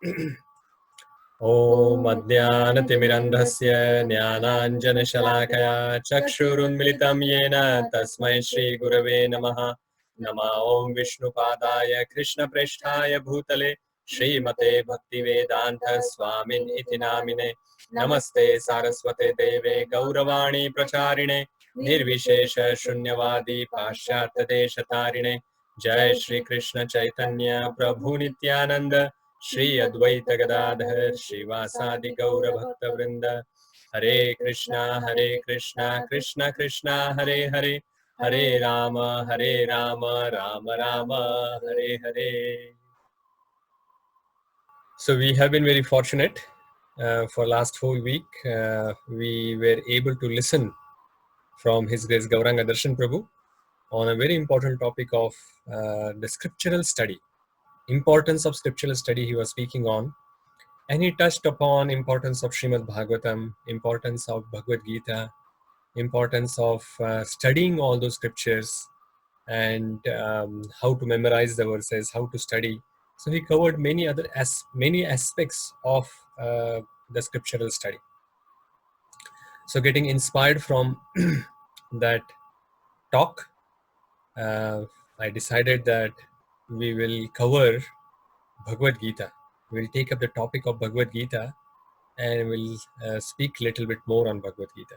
ॐ अज्ञानतिमिरन्धस्य ज्ञानाञ्जनशलाकया चक्षुरुन्मिलितं येन तस्मै श्रीगुरवे नमः। नमः ॐ विष्णुपादाय कृष्णप्रेष्ठाय भूतले श्रीमते भक्तिवेदान्त स्वामिन् इति नामिने। नमस्ते सारस्वते देवे गौरवाणी प्रचारिणे निर्विशेष शून्यवादी पाश्चात्यदेशतारिणे। जय श्री कृष्ण चैतन्य प्रभु नित्यानंद श्री अद्वैत गदाधर श्रीवासादि गौर भक्त वृंद। हरे कृष्णा कृष्णा कृष्णा हरे हरे, हरे Ram Ram Ram Hare Hare. So we have been very fortunate for last whole week. We were able to listen from His Grace Gauranga Darshan Prabhu on a very important topic of the scriptural study. Importance of scriptural study he was speaking on, and he touched upon importance of Srimad Bhagavatam, importance of Bhagavad Gita, importance of studying all those scriptures, and how to memorize the verses, how to study. So he covered many aspects of the scriptural study. So getting inspired from that talk, I decided that we will cover Bhagavad Gita. We'll take up the topic of Bhagavad Gita and we'll speak a little bit more on Bhagavad Gita.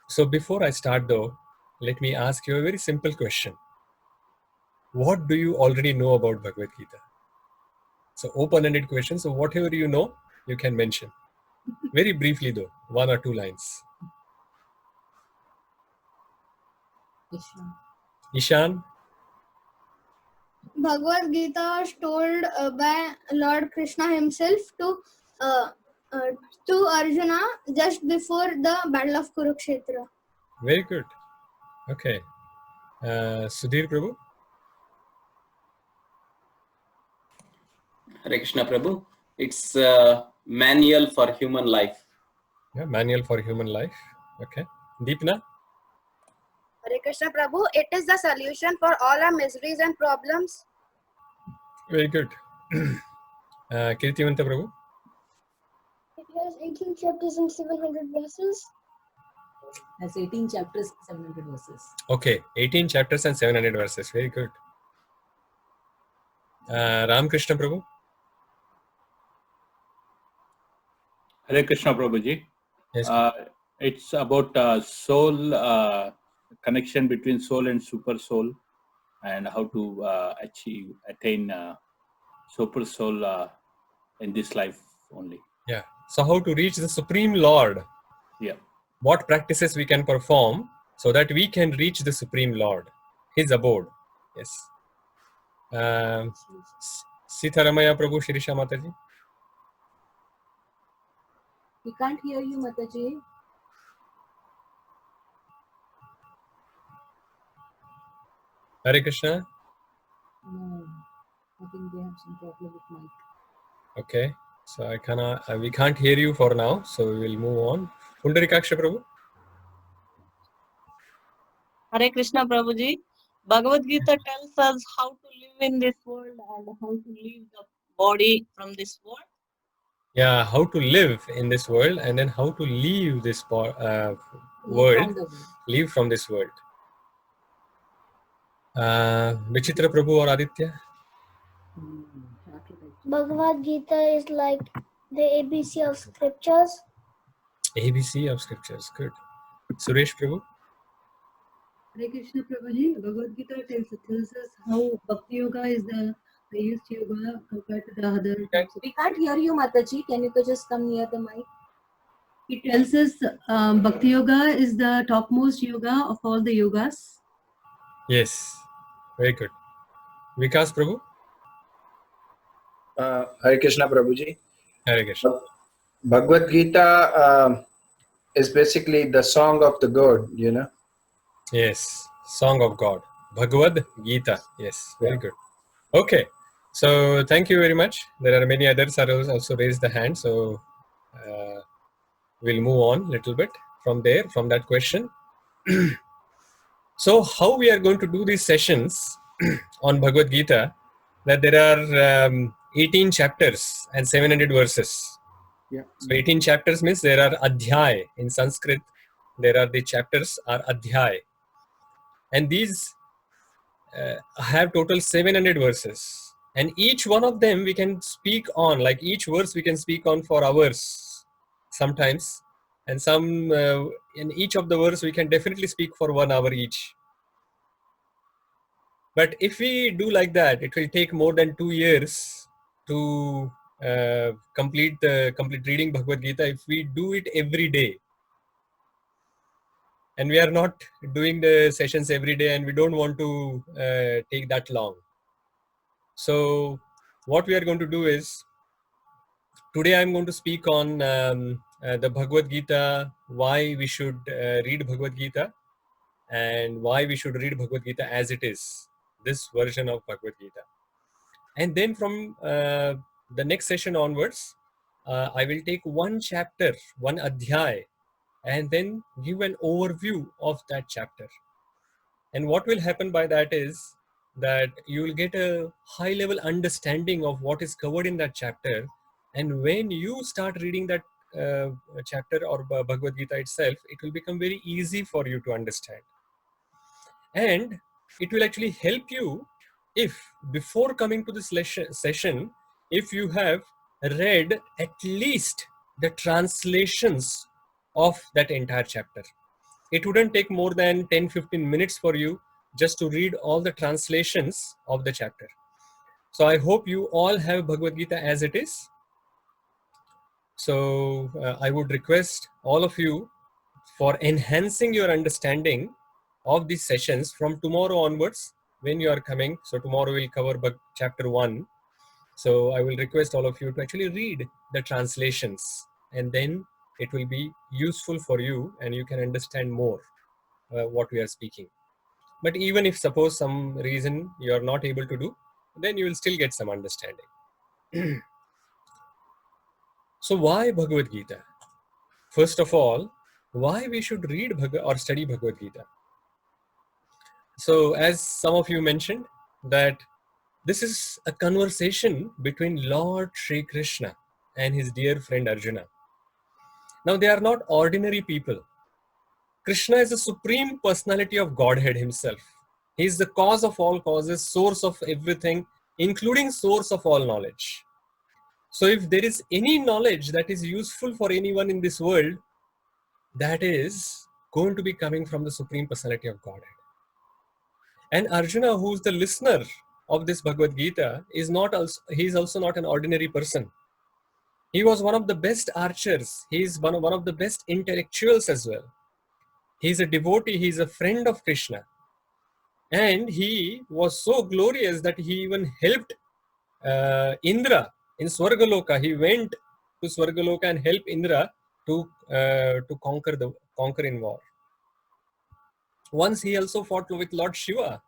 So before I start though, let me ask you a very simple question. What do you already know about Bhagavad Gita? So open-ended question. So whatever you know, you can mention. Very briefly though, 1 or 2 lines. Ishan? Bhagavad Gita was told by Lord Krishna himself to Arjuna just before the battle of Kurukshetra. Very good. Okay. Sudhir Prabhu? Hare Krishna Prabhu. It's a manual for human life. Yeah, manual for human life. Okay. Deepna? Hare Krishna Prabhu, it is the solution for all our miseries and problems. Very good. Kirtivanta Prabhu? It has 18 chapters and 700 verses. Has 18 chapters, 700 verses. Okay, 18 chapters and 700 verses. Very good. Ramakrishna Prabhu? Hare Krishna Prabhuji. Yes. It's about soul, connection between soul and super soul, and how to attain super soul in this life only. Yeah. So how to reach the Supreme Lord? Yeah. What practices we can perform so that we can reach the Supreme Lord, His abode. Yes. Sitaramaya Prabhu, Shirisha Mataji? We can't hear you, Mataji. Hare Krishna? No, I think they have some problem with mic. Okay. So we can't hear you for now, so we will move on. Pundarikaksha Prabhu? Hare Krishna Prabhuji. Bhagavad Gita tells us how to live in this world and how to leave the body from this world. Yeah, how to live in this world and then how to leave this world, leave from this world. Vichitra Prabhu or Aditya? Bhagavad Gita is like the ABC of scriptures. ABC of scriptures, good. Suresh Prabhu? Hare Krishna Prabhuji, Bhagavad Gita tells us how Bhakti Yoga is the highest yoga compared to the other types of. We can't hear you, Mataji. Can you just come near the mic? It tells us Bhakti Yoga is the topmost yoga of all the yogas. Yes, very good. Vikas Prabhu? Hare Krishna Prabhuji. Hare Krishna. Bhagavad Gita is basically the song of the God, you know. Yes, song of God. Bhagavad Gita. Yes, very good. Okay, so thank you very much. There are many others who also raised the hand, so we'll move on a little bit from that question. So how we are going to do these sessions on Bhagavad Gita, that there are 18 chapters and 700 verses. Yeah. So 18 chapters means there are adhyay in Sanskrit. There are the chapters are adhyay, and these have total 700 verses. And each one of them we can speak on, like each verse we can speak on for hours sometimes. And some in each of the verse we can definitely speak for 1 hour each. But if we do like that, it will take more than 2 years to complete reading Bhagavad Gita if we do it every day. And we are not doing the sessions every day, and we don't want to take that long. So what we are going to do is, today I'm going to speak on the Bhagavad Gita, why we should read Bhagavad Gita, and why we should read Bhagavad Gita as it is, this version of Bhagavad Gita. And then from the next session onwards, I will take one chapter, one adhyay, and then give an overview of that chapter. And what will happen by that is that you will get a high level understanding of what is covered in that chapter. And when you start reading that chapter or Bhagavad Gita itself, it will become very easy for you to understand. And it will actually help you if before coming to this session, if you have read at least the translations of that entire chapter. It wouldn't take more than 10-15 minutes for you just to read all the translations of the chapter. So I hope you all have Bhagavad Gita as it is. So I would request all of you for enhancing your understanding of these sessions from tomorrow onwards when you are coming. So tomorrow we'll cover chapter 1. So I will request all of you to actually read the translations, and then it will be useful for you and you can understand more what we are speaking. But even if suppose some reason you are not able to do, then you will still get some understanding. So why Bhagavad Gita? First of all, why we should read or study Bhagavad Gita? So as some of you mentioned, that this is a conversation between Lord Shri Krishna and his dear friend Arjuna. Now they are not ordinary people. Krishna is the supreme personality of Godhead himself. He is the cause of all causes, source of everything, including source of all knowledge. So if there is any knowledge that is useful for anyone in this world, that is going to be coming from the supreme personality of Godhead. And Arjuna, who is the listener of this Bhagavad Gita, is also not an ordinary person. He was one of the best archers. He is one of the best intellectuals as well. He is a devotee. He is a friend of Krishna. And he was so glorious that he even helped Indra in Swargaloka. He went to Swargaloka and helped Indra to conquer in war. Once he also fought with Lord Shiva.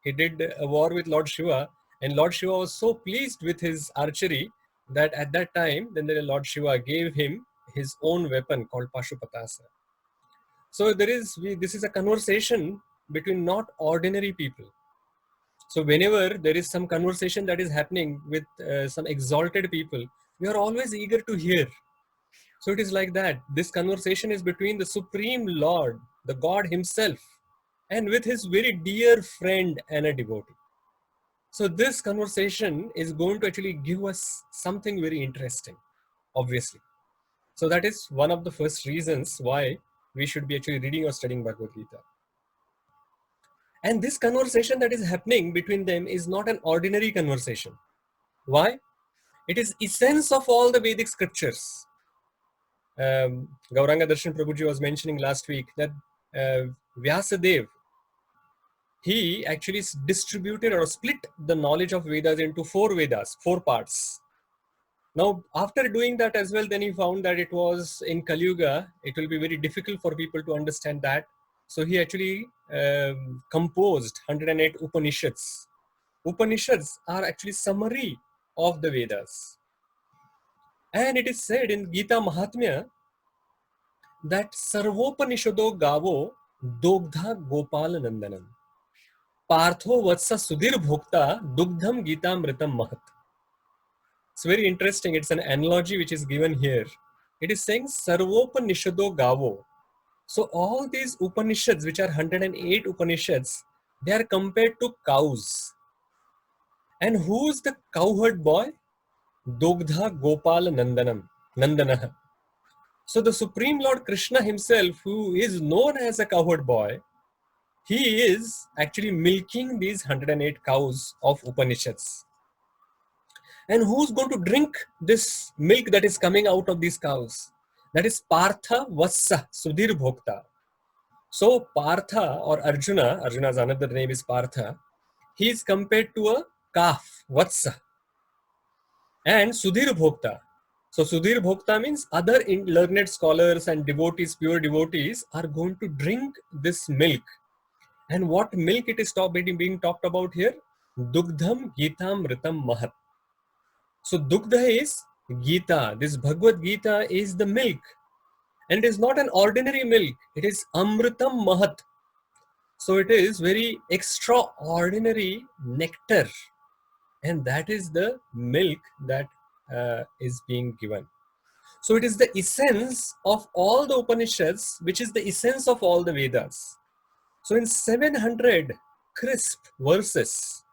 He did a war with Lord Shiva, and Lord Shiva was so pleased with his archery that at that time, then the Lord Shiva gave him his own weapon called Pashupatasra. So this is a conversation between not ordinary people. So whenever there is some conversation that is happening with some exalted people, we are always eager to hear. So it is like that. This conversation is between the Supreme Lord, the God himself, and with his very dear friend and a devotee. So this conversation is going to actually give us something very interesting, obviously. So that is one of the first reasons why we should be actually reading or studying Bhagavad Gita. And this conversation that is happening between them is not an ordinary conversation. Why? It is essence of all the Vedic scriptures. Gauranga Darshan Prabhuji was mentioning last week that Vyasadeva, he actually distributed or split the knowledge of Vedas into 4 Vedas, 4 parts. Now, after doing that as well, then he found that it was in Kali Yuga, it will be very difficult for people to understand that. So he actually composed 108 Upanishads. Upanishads are actually summary of the Vedas. And it is said in Gita Mahatmya that Sarvopanishado Gavo Dogdha Gopal Nandanam. Partho Vatsa Sudhir Bhokta Dugdham Gita Mritam Mahat. It's very interesting. It's an analogy which is given here. It is saying Sarvopanishado Gavo. So all these Upanishads, which are 108 Upanishads, they are compared to cows. And who's the cowherd boy? Dogdha Gopala Nandana. So the Supreme Lord Krishna himself, who is known as a cowherd boy, he is actually milking these 108 cows of Upanishads. And who's going to drink this milk that is coming out of these cows? That is Partha Vatsa Sudhir Bhokta. So Partha or Arjuna's another name is Partha, he is compared to a calf, Vatsa. And Sudhir Bhokta. So Sudhir Bhokta means other learned scholars and devotees, pure devotees, are going to drink this milk. And what milk it is being talked about here? Dugdham Gitam Ritam Mahat. So Dugdha is Gita. This Bhagavad Gita is the milk. And it is not an ordinary milk. It is Amritam Mahat. So it is very extraordinary nectar. And that is the milk that is being given. So it is the essence of all the Upanishads, which is the essence of all the Vedas. So in 700 crisp verses,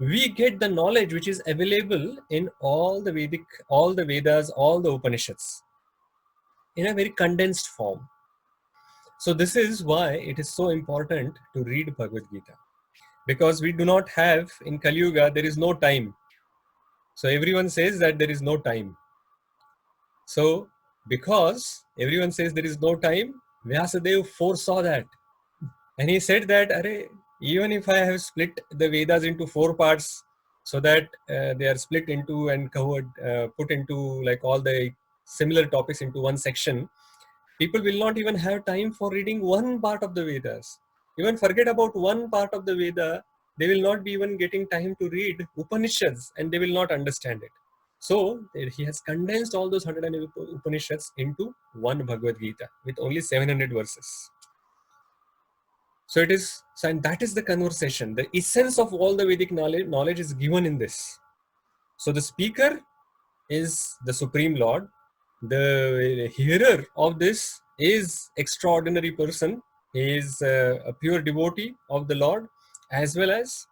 we get the knowledge which is available in all the Vedas, all the Upanishads, in a very condensed form. So this is why it is so important to read Bhagavad Gita. Because we do not have, in Kali Yuga, there is no time. So everyone says that there is no time. So because everyone says there is no time, Vyasadeva foresaw that. And he said that, even if I have split the Vedas into 4 parts, so that they are split into and covered, put into like all the similar topics into one section, people will not even have time for reading one part of the Vedas. Even forget about one part of the Veda, they will not be even getting time to read Upanishads and they will not understand it. So he has condensed all those 108 Upanishads into one Bhagavad Gita with only 700 verses. So it is, and that is the conversation. The essence of all the Vedic knowledge is given in this. So the speaker is the Supreme Lord. The hearer of this is extraordinary person. He is a pure devotee of the Lord, as well as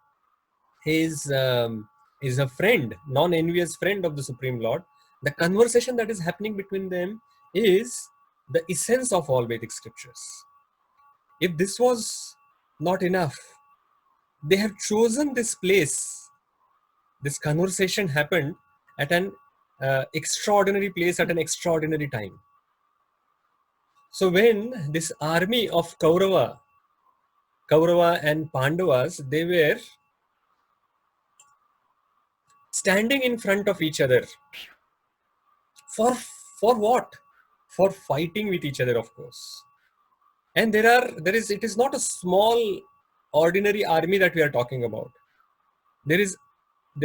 he is a friend, non-envious friend of the Supreme Lord. The conversation that is happening between them is the essence of all Vedic scriptures. If this was not enough, they have chosen this place. This conversation happened at an extraordinary place at an extraordinary time. So when this army of Kaurava and Pandavas, they were standing in front of each other. For what? For fighting with each other, of course. And it is not a small ordinary army that we are talking about. There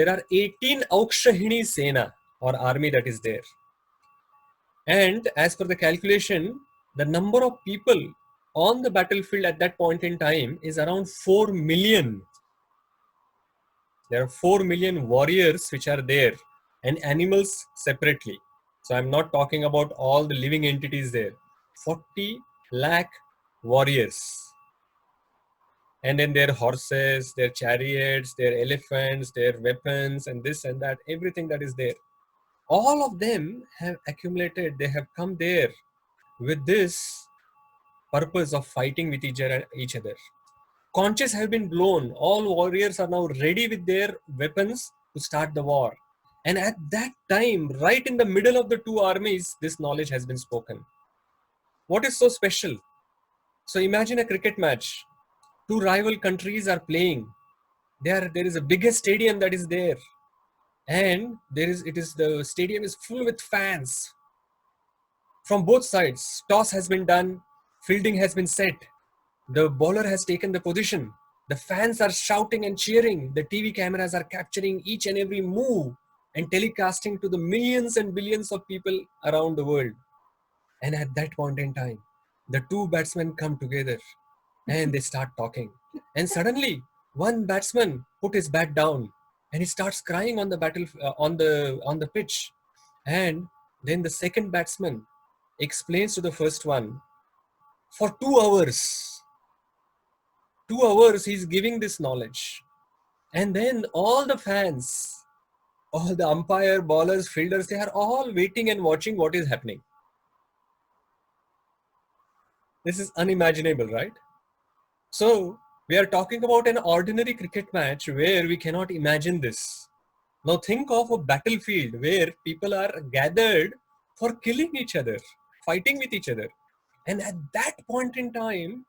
are 18 Aukshahini Sena or army that is there. And as per the calculation, the number of people on the battlefield at that point in time is around 4 million. There are 4 million warriors which are there and animals separately. So I'm not talking about all the living entities there. 40 lakh warriors. And then their horses, their chariots, their elephants, their weapons, and this and that, everything that is there. All of them have accumulated, they have come there with this purpose of fighting with each other. Conches have been blown. All warriors are now ready with their weapons to start the war. And at that time, right in the middle of the two armies, this knowledge has been spoken. What is so special? So imagine a cricket match. Two rival countries are playing. There is a biggest stadium that is there. And the stadium is full with fans. From both sides, toss has been done, fielding has been set. The bowler has taken the position. The fans are shouting and cheering. The TV cameras are capturing each and every move and telecasting to the millions and billions of people around the world. And at that point in time, the two batsmen come together and they start talking. And suddenly, one batsman put his bat down and he starts crying on the on the pitch. And then the second batsman explains to the first one for 2 hours. 2 hours he's giving this knowledge. And then all the fans, all the umpire, bowlers, fielders, they are all waiting and watching what is happening. This is unimaginable, right? So we are talking about an ordinary cricket match where we cannot imagine this. Now think of a battlefield where people are gathered for killing each other, fighting with each other. And at that point in time,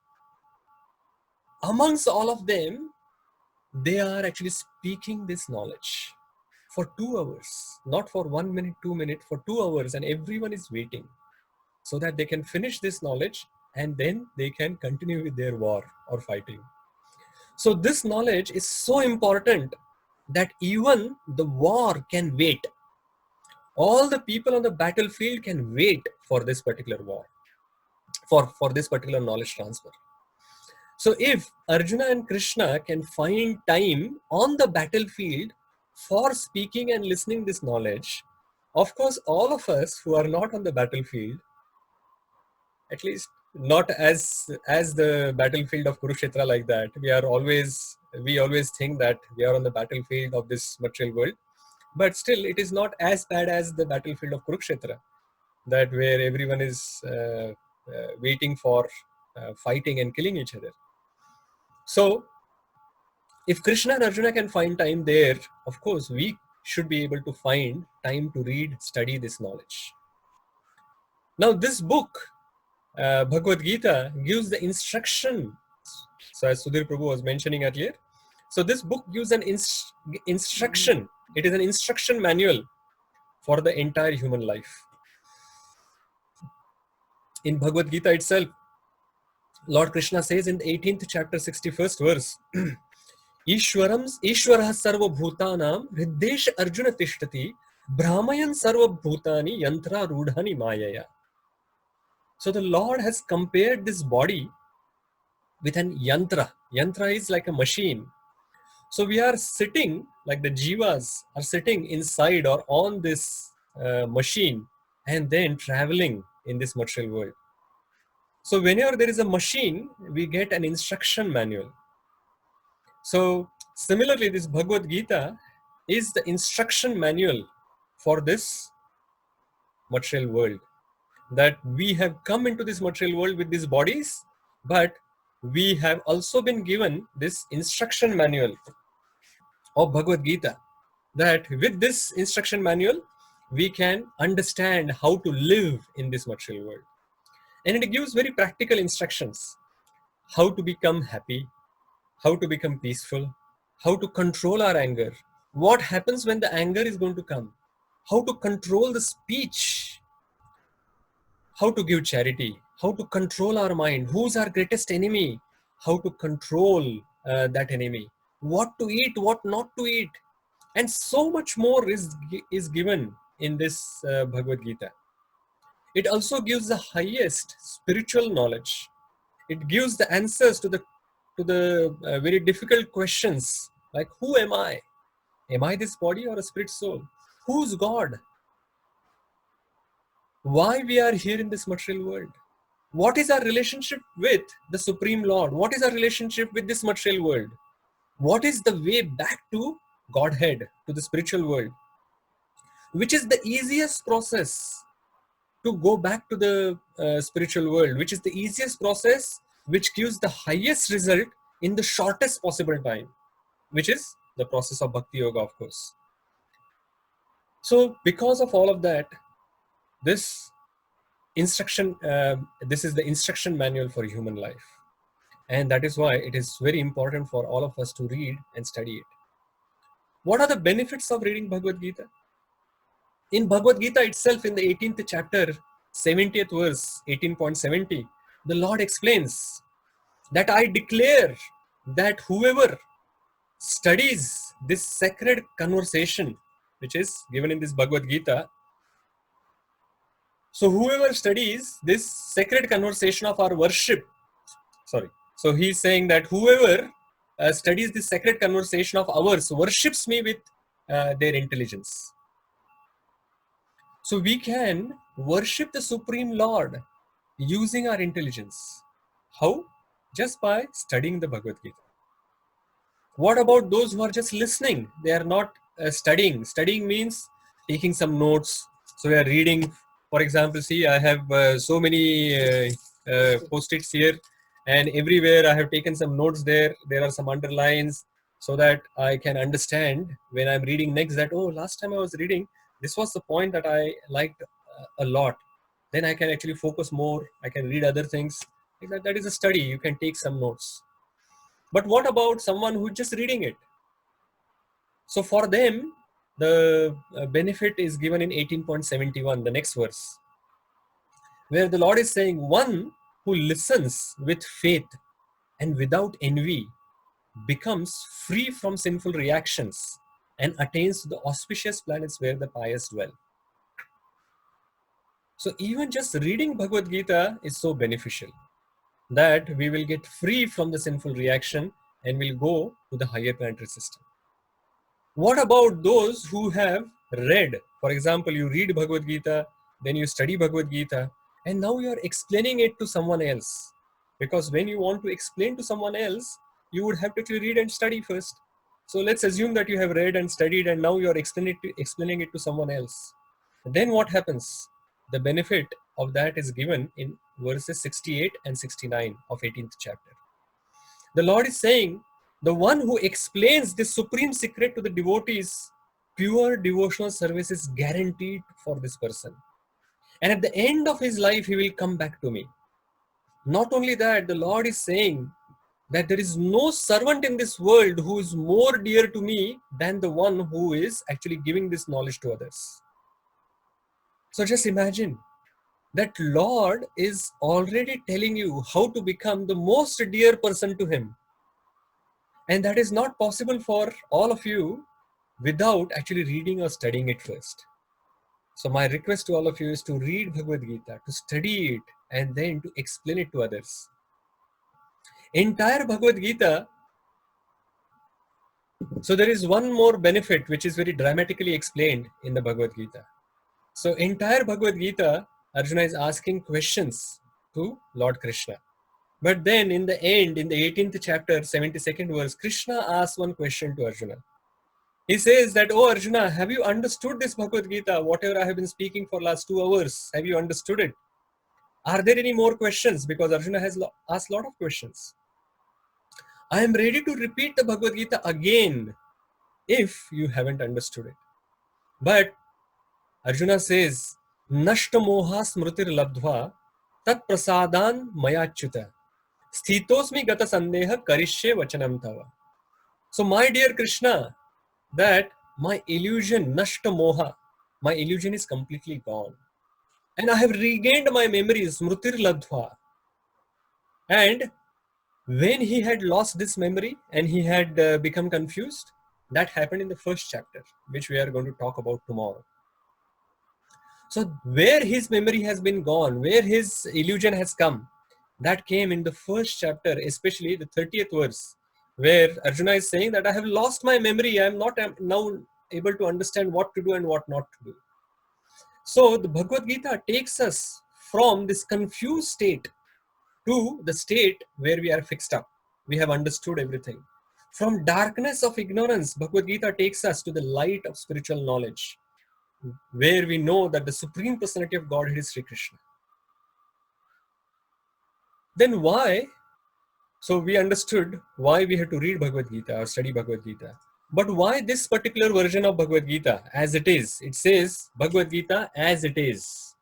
amongst all of them, they are actually speaking this knowledge for 2 hours, not for 1 minute, 2 minutes, for 2 hours, and everyone is waiting so that they can finish this knowledge and then they can continue with their war or fighting. So this knowledge is so important that even the war can wait. All the people on the battlefield can wait for this particular war, for this particular knowledge transfer. So if Arjuna and Krishna can find time on the battlefield for speaking and listening this knowledge, of course, all of us who are not on the battlefield, at least not as the battlefield of Kurukshetra like that, we always think that we are on the battlefield of this material world, but still it is not as bad as the battlefield of Kurukshetra, that where everyone is waiting for fighting and killing each other. So if Krishna and Arjuna can find time there, of course we should be able to find time to read, study this knowledge. Now this book, Bhagavad Gita, gives the instruction. So as Sudhir Prabhu was mentioning earlier, so this book gives an instruction. It is an instruction manual for the entire human life. In Bhagavad Gita itself, Lord Krishna says in the 18th chapter, 61st verse, Ishwarah sarva bhutanam hriddesh arjuna tishtati brahmayan sarva bhutani yantra rudhani mayaya. So the Lord has compared this body with an yantra. Yantra is like a machine. So we are sitting, like the jivas are sitting inside or on this machine and then traveling in this material world. So whenever there is a machine, we get an instruction manual. So similarly, this Bhagavad Gita is the instruction manual for this material world. That we have come into this material world with these bodies, but we have also been given this instruction manual of Bhagavad Gita, that with this instruction manual, we can understand how to live in this material world. And it gives very practical instructions, how to become happy, how to become peaceful, how to control our anger, what happens when the anger is going to come, how to control the speech, how to give charity, how to control our mind, who's our greatest enemy, how to control that enemy, what to eat, what not to eat, and so much more is given in this Bhagavad Gita. It also gives the highest spiritual knowledge. It gives the answers to the very difficult questions, like who am I? Am I this body or a spirit soul? Who's God? Why we are here in this material world? What is our relationship with the Supreme Lord? What is our relationship with this material world? What is the way back to Godhead, to the spiritual world? Which is the easiest process to go back to the spiritual world? Which is the easiest process which gives the highest result in the shortest possible time? Which is the process of Bhakti Yoga, of course. So because of all of that, this instruction, this is the instruction manual for human life. And that is why it is very important for all of us to read and study it. What are the benefits of reading Bhagavad Gita? In Bhagavad Gita itself, in the 18th chapter, 70th verse, 18.70, the Lord explains that I declare that whoever studies this sacred conversation, which is given in this Bhagavad Gita, so whoever studies this sacred conversation of our worship, so he's saying that whoever studies this sacred conversation of ours worships me with their intelligence. So we can worship the Supreme Lord using our intelligence. How? Just by studying the Bhagavad Gita. What about those who are just listening? They are not studying. Studying means taking some notes. So we are reading. For example, see, I have so many post-its here, and everywhere I have taken some notes there. There are some underlines so that I can understand when I'm reading next that, oh, last time I was reading, this was the point that I liked a lot. Then I can actually focus more. I can read other things. That is a study. You can take some notes. But what about someone who's just reading it? So for them, the benefit is given in 18.71, the next verse, where the Lord is saying, one who listens with faith and without envy becomes free from sinful reactions and attains the auspicious planets where the pious dwell. So even just reading Bhagavad Gita is so beneficial that we will get free from the sinful reaction and will go to the higher planetary system. What about those who have read? For example, you read Bhagavad Gita, then you study Bhagavad Gita, and now you are explaining it to someone else. Because when you want to explain to someone else, you would have to actually read and study first. So let's assume that you have read and studied and now you are explaining it to someone else. Then what happens? The benefit of that is given in verses 68 and 69 of 18th chapter. The Lord is saying, the one who explains this supreme secret to the devotees, pure devotional service is guaranteed for this person. And at the end of his life, he will come back to me. Not only that, the Lord is saying that there is no servant in this world who is more dear to me than the one who is actually giving this knowledge to others. So just imagine that Lord is already telling you how to become the most dear person to him. And that is not possible for all of you without actually reading or studying it first. So my request to all of you is to read Bhagavad Gita, to study it, and then to explain it to others. Entire Bhagavad Gita, so there is one more benefit which is very dramatically explained in the Bhagavad Gita. So entire Bhagavad Gita, Arjuna is asking questions to Lord Krishna. But then in the end, in the 18th chapter, 72nd verse, Krishna asks one question to Arjuna. He says that, oh Arjuna, have you understood this Bhagavad Gita? Whatever I have been speaking for last 2 hours, have you understood it? Are there any more questions? Because Arjuna has asked a lot of questions. I am ready to repeat the Bhagavad Gita again if you haven't understood it. But Arjuna says, Nashta moha smrutir labdhva tat prasadan mayachyuta sthitosmi gata sandeha karishye vachanam tava. So my dear Krishna, that my illusion, Nashta moha, my illusion is completely gone. And I have regained my memories, smrutir labdhva. And when he had lost this memory and he had become confused, that happened in the first chapter, which we are going to talk about tomorrow. So where his memory has been gone, where his illusion has come, that came in the first chapter, especially the 30th verse, where Arjuna is saying that I have lost my memory. I am not now able to understand what to do and what not to do. So the Bhagavad Gita takes us from this confused state to the state where we are fixed up. We have understood everything. From darkness of ignorance, Bhagavad Gita takes us to the light of spiritual knowledge, where we know that the Supreme Personality of Godhead is Sri Krishna. Then why? So we understood why we had to read Bhagavad Gita or study Bhagavad Gita. But why this particular version of Bhagavad Gita as it is? It says Bhagavad Gita as it is.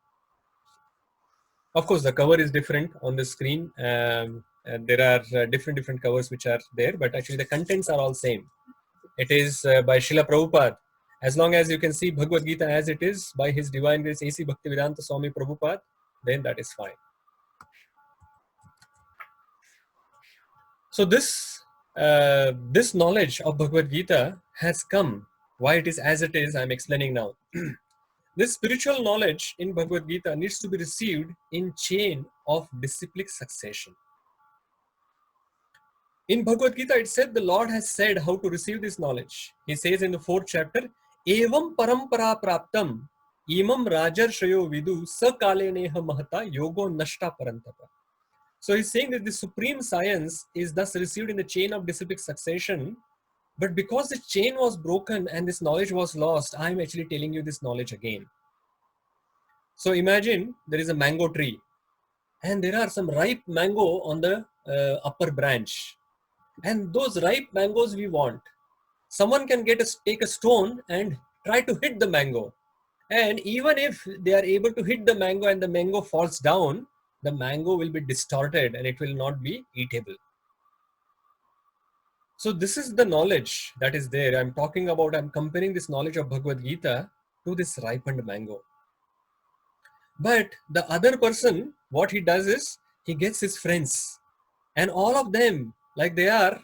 Of course, the cover is different on the screen. And there are different covers which are there, but actually the contents are all same. It is by Srila Prabhupada. As long as you can see Bhagavad Gita as it is by His Divine Grace A.C. Bhaktivedanta Swami Prabhupada, then that is fine. So this knowledge of Bhagavad Gita has come. Why it is as it is, I am explaining now. This spiritual knowledge in Bhagavad Gita needs to be received in chain of disciplic succession. In Bhagavad Gita, it said the Lord has said how to receive this knowledge. He says in the 4th chapter, Evam parampara praptam imam rajarshayo vidu sakaleneha mahata yogo nashta parantapa. So he's saying that the supreme science is thus received in the chain of disciplic succession, but because the chain was broken and this knowledge was lost, I'm actually telling you this knowledge again. So imagine there is a mango tree and there are some ripe mango on the upper branch. And those ripe mangoes we want. Someone can take a stone and try to hit the mango. And even if they are able to hit the mango and the mango falls down, the mango will be distorted and it will not be eatable. So this is the knowledge that is there. I'm comparing this knowledge of Bhagavad Gita to this ripened mango. But the other person, what he does is, he gets his friends and all of them, like they are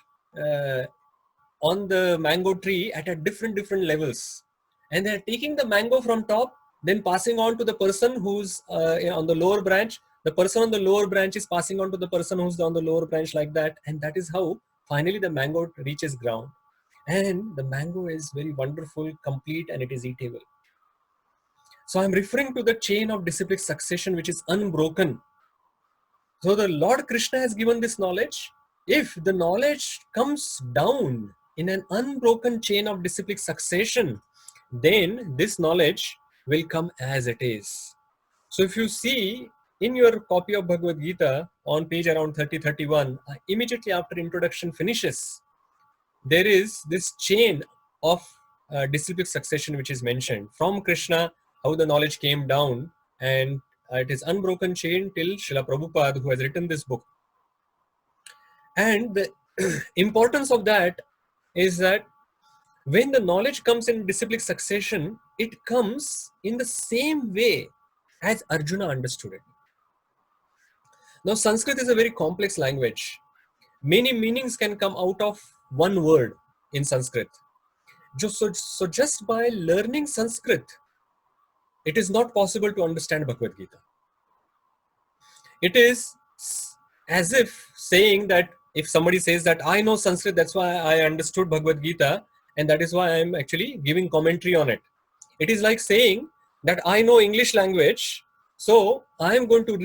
on the mango tree at a different levels. And they're taking the mango from top, then passing on to the person who's on the lower branch. The person on the lower branch is passing on to the person who's on the lower branch, like that. And that is how finally the mango reaches ground. And the mango is very wonderful, complete, and it is eatable. So I'm referring to the chain of disciplic succession which is unbroken. So the Lord Krishna has given this knowledge. If the knowledge comes down in an unbroken chain of disciplic succession, then this knowledge will come as it is. So if you see in your copy of Bhagavad Gita on page around 30-31, immediately after introduction finishes, there is this chain of disciplic succession which is mentioned from Krishna, how the knowledge came down, and it is unbroken chain till Srila Prabhupada, who has written this book. And the importance of that is that when the knowledge comes in disciplic succession, it comes in the same way as Arjuna understood it. Now, Sanskrit is a very complex language. Many meanings can come out of one word in Sanskrit. So just by learning Sanskrit, it is not possible to understand Bhagavad Gita. It is as if saying that if somebody says that I know Sanskrit, that's why I understood Bhagavad Gita, and that is why I am actually giving commentary on it. It is like saying that I know English language, so I am going to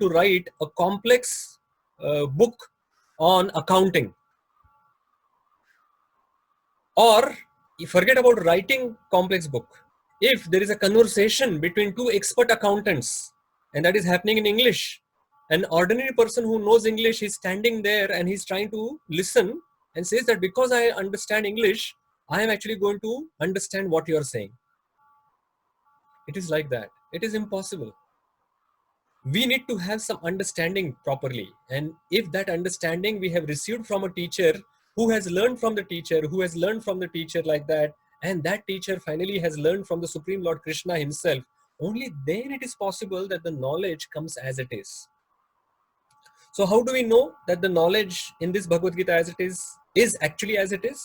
write a complex book on accounting. Or forget about writing complex book. If there is a conversation between two expert accountants and that is happening in English, an ordinary person who knows English is standing there and he's trying to listen and says that because I understand English, I am actually going to understand what you are saying. It is like that. It is impossible. We need to have some understanding properly. And if that understanding we have received from a teacher who has learned from the teacher, who has learned from the teacher, like that, and that teacher finally has learned from the Supreme Lord Krishna himself, only then it is possible that the knowledge comes as it is. So how do we know that the knowledge in this Bhagavad Gita as it is actually as it is?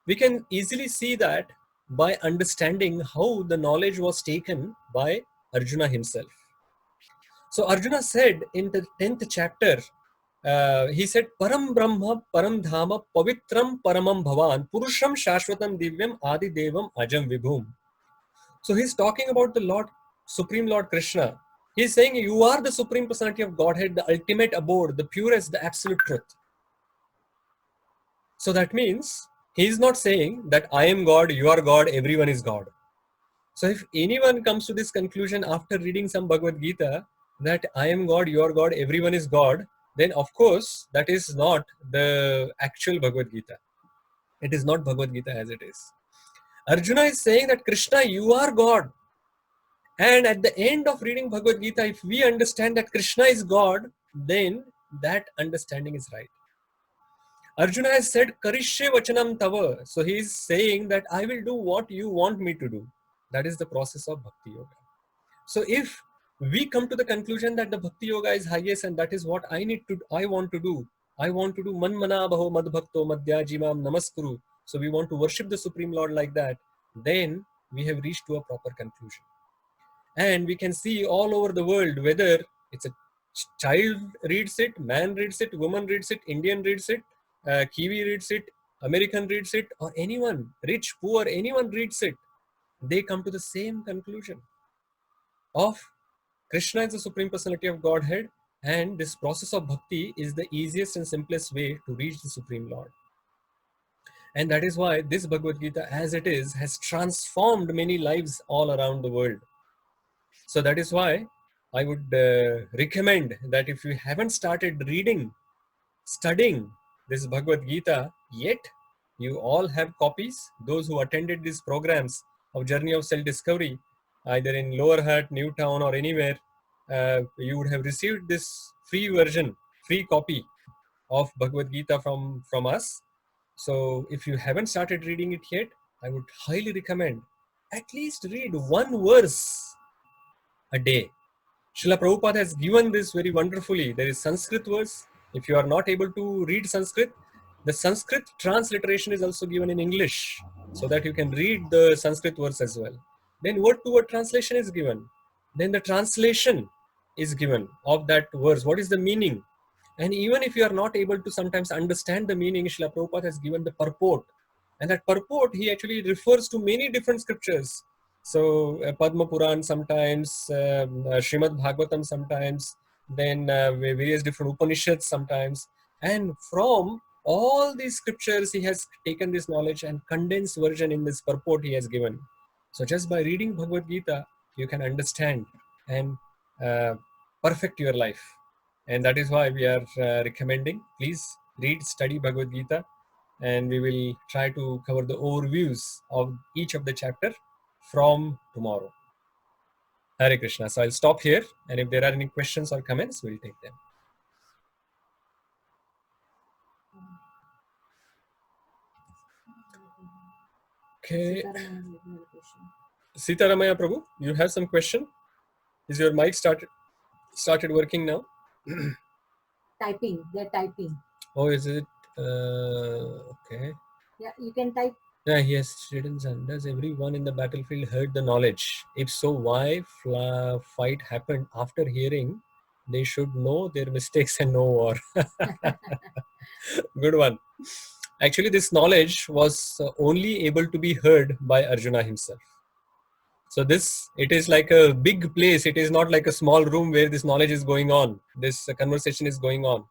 We can easily see that by understanding how the knowledge was taken by Arjuna himself. So Arjuna said in the 10th chapter, he said, Param Brahma, Param Dhama, Pavitram Paramam Bhavan, Purusham Shashvatam Divyam Adi Devam Ajam Vibhum. So he's talking about the Lord, Supreme Lord Krishna. He's saying you are the Supreme Personality of Godhead, the ultimate abode, the purest, the absolute truth. So that means he's not saying that I am God, you are God, everyone is God. So if anyone comes to this conclusion after reading some Bhagavad Gita, that I am God, you are God, everyone is God, then of course that is not the actual Bhagavad Gita. It is not Bhagavad Gita as it is. Arjuna is saying that Krishna, you are God. And at the end of reading Bhagavad Gita, if we understand that Krishna is God, then that understanding is right. Arjuna has said, Karishye Vachanam Tava. So he is saying that I will do what you want me to do. That is the process of Bhakti Yoga. So if we come to the conclusion that the Bhakti Yoga is highest and that is what I want to do. I want to do Manmana Bhaho Mad Bhakto Madhya Jimam Namaskuru. So we want to worship the Supreme Lord like that. Then we have reached to a proper conclusion. And we can see all over the world, whether it's a child reads it, man reads it, woman reads it, Indian reads it, Kiwi reads it, American reads it, or anyone, rich, poor, anyone reads it, they come to the same conclusion of Krishna is the Supreme Personality of Godhead, and this process of bhakti is the easiest and simplest way to reach the Supreme Lord. And that is why this Bhagavad Gita, as it is, has transformed many lives all around the world. So that is why I would recommend that if you haven't started reading, studying this Bhagavad Gita yet, you all have copies. Those who attended these programs of Journey of Self-Discovery, either in Lower Hutt, Newtown, or anywhere, you would have received this free version, free copy of Bhagavad Gita from us. So if you haven't started reading it yet, I would highly recommend at least read one verse a day. Srila Prabhupada has given this very wonderfully. There is Sanskrit verse. If you are not able to read Sanskrit, the Sanskrit transliteration is also given in English, so that you can read the Sanskrit verse as well. Then word-to-word translation is given. Then the translation is given of that verse. What is the meaning? And even if you are not able to sometimes understand the meaning, Srila Prabhupada has given the purport. And that purport, he actually refers to many different scriptures. So Padma Puran sometimes, Srimad Bhagavatam sometimes, then various different Upanishads sometimes. And from all these scriptures, he has taken this knowledge and condensed version in this purport he has given. So just by reading Bhagavad Gita, you can understand and perfect your life. And that is why we are recommending, please read, study Bhagavad Gita, and we will try to cover the overviews of each of the chapter from tomorrow. Hare Krishna. So I'll stop here, and if there are any questions or comments, we'll take them. Okay. Sitaramaya Prabhu, you have some question? Is your mic started working now? Typing. They're typing. Oh, is it? Okay. Yeah, you can type. Yeah, yes, written. Does everyone in the battlefield heard the knowledge? If so, why fight happened? After hearing, they should know their mistakes and no war. Good one. Actually, this knowledge was only able to be heard by Arjuna himself. So it is like a big place. It is not like a small room where this knowledge is going on. This conversation is going on.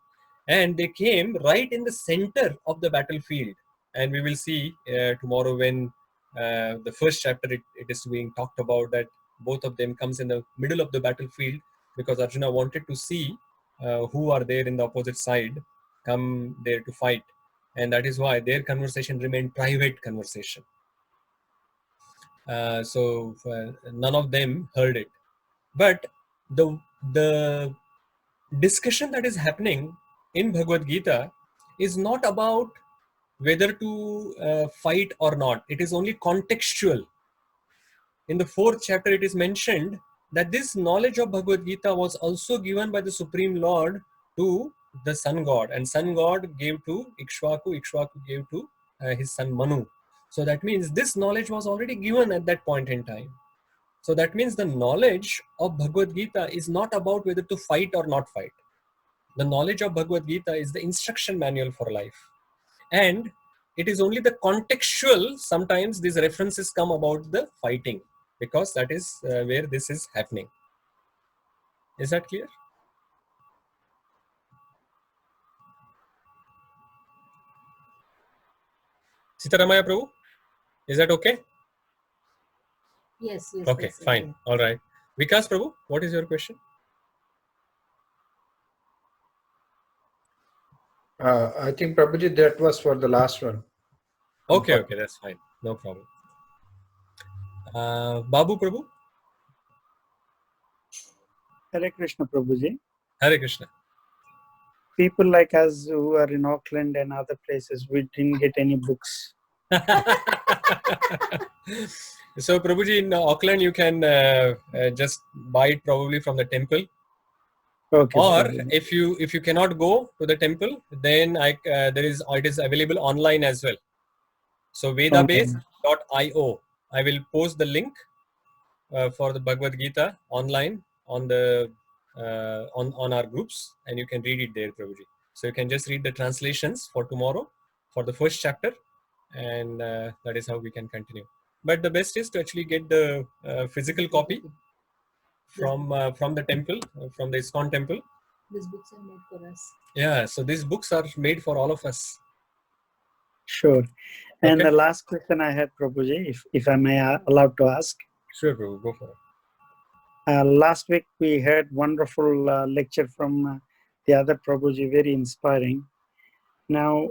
And they came right in the center of the battlefield. And we will see tomorrow when the first chapter, it is being talked about, that both of them comes in the middle of the battlefield, because Arjuna wanted to see who are there in the opposite side, come there to fight. And that is why their conversation remained private conversation. So none of them heard it. But the discussion that is happening in Bhagavad Gita is not about whether to fight or not. It is only contextual. In the 4th chapter, it is mentioned that this knowledge of Bhagavad Gita was also given by the Supreme Lord to the Sun God, and Sun God gave to Ikshvaku, Ikshvaku gave to his son Manu. So that means this knowledge was already given at that point in time. So that means the knowledge of Bhagavad Gita is not about whether to fight or not fight. The knowledge of Bhagavad Gita is the instruction manual for life. And it is only the contextual, sometimes these references come about the fighting, because that is where this is happening. Is that clear? Sitaramaya Prabhu, is that okay? Yes. Okay, fine. Okay. All right. Vikas Prabhu, what is your question? I think Prabhuji, that was for the last one. Okay, that's fine. No problem. Babu Prabhu? Hare Krishna Prabhuji. Hare Krishna. People like us who are in Auckland and other places, we didn't get any books. So Prabhuji, in Auckland, you can just buy it probably from the temple. Okay. Or Prabhuji. if you cannot go to the temple, then it is available online as well. So vedabase.io. I will post the link for the Bhagavad Gita online on the on our groups, and you can read it there, Prabhuji. So you can just read the translations for tomorrow for the first chapter, and that is how we can continue. But the best is to actually get the physical copy from the temple, from the ISKCON temple. These books are made for us. Yeah, so these books are made for all of us. Sure. And Okay. the last question I had, Prabhuji, if I may allowed to ask. Sure, Prabhu, go for it. Last week we heard wonderful lecture from the other Prabhuji, very inspiring. Now,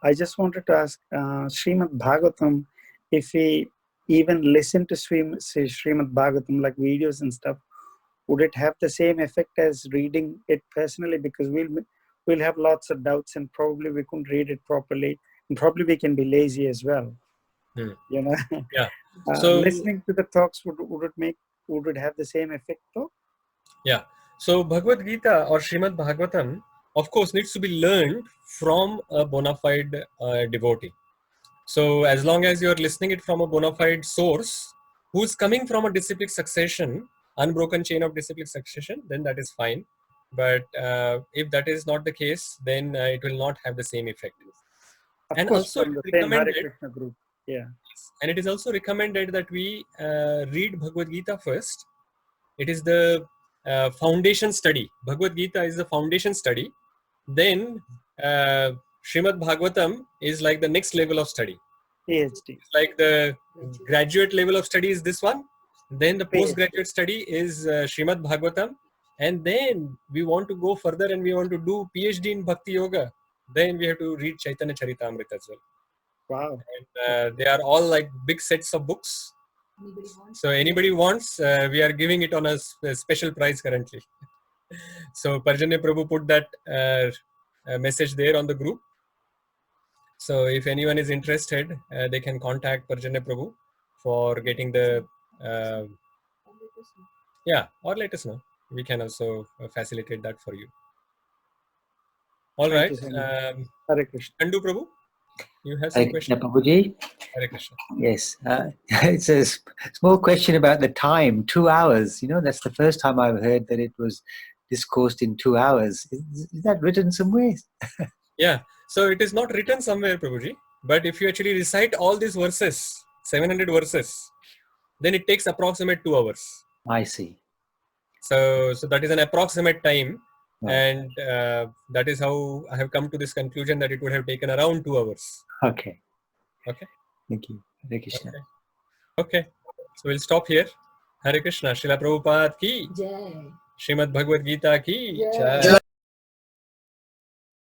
I just wanted to ask Srimad Bhagavatam, if we even listen to Srimad Bhagavatam, like videos and stuff, would it have the same effect as reading it personally? Because we'll have lots of doubts and probably we couldn't read it properly, and probably we can be lazy as well. You know, Yeah. So listening to the talks would it have the same effect though? yeah. So Bhagavad Gita or Srimad Bhagavatam, of course, needs to be learned from a bona fide devotee. So as long as you're listening it from a bona fide source who's coming from a disciplic succession, unbroken chain of disciplic succession, then that is fine. But if that is not the case, then it will not have the same effect. Of And course, also from the it's same Hare recommended, Krishna group. Yeah. and it is also recommended that we read Bhagavad Gita first. It is the foundation study. Bhagavad Gita is the foundation study. Then Srimad Bhagavatam is like the next level of study. PhD. It's like the graduate level of study is this one. Then the postgraduate study is Srimad Bhagavatam. And then we want to go further and we want to do PhD in Bhakti Yoga. Then we have to read Chaitanya Charitamrita as well. Wow. And they are all like big sets of books. Anybody wants? So anybody wants, we are giving it on a special price currently. So Parjanya Prabhu put that message there on the group. So if anyone is interested, they can contact Parjanya Prabhu for getting the, yeah, or let us know. We can also facilitate that for you. All Thank right. you so much. Hare Krishna. Chandu Prabhu, you have some Hare Krishna, questions? Prabhuji. Hare Krishna. Yes, it's a small question about the time, 2 hours. You know, that's the first time I've heard that it was discoursed in 2 hours. Is that written somewhere? Yeah, so it is not written somewhere, Prabhuji, but if you actually recite all these verses, 700 verses, then it takes approximate 2 hours. I see. So that is an approximate time. Right. And that is how I have come to this conclusion that it would have taken around 2 hours. Okay. Okay. Thank you. Hare Krishna. Okay. So we'll stop here. Hare Krishna. Srila Prabhupada ki Jai. Srimad Bhagavad Gita ki Jai. Jai.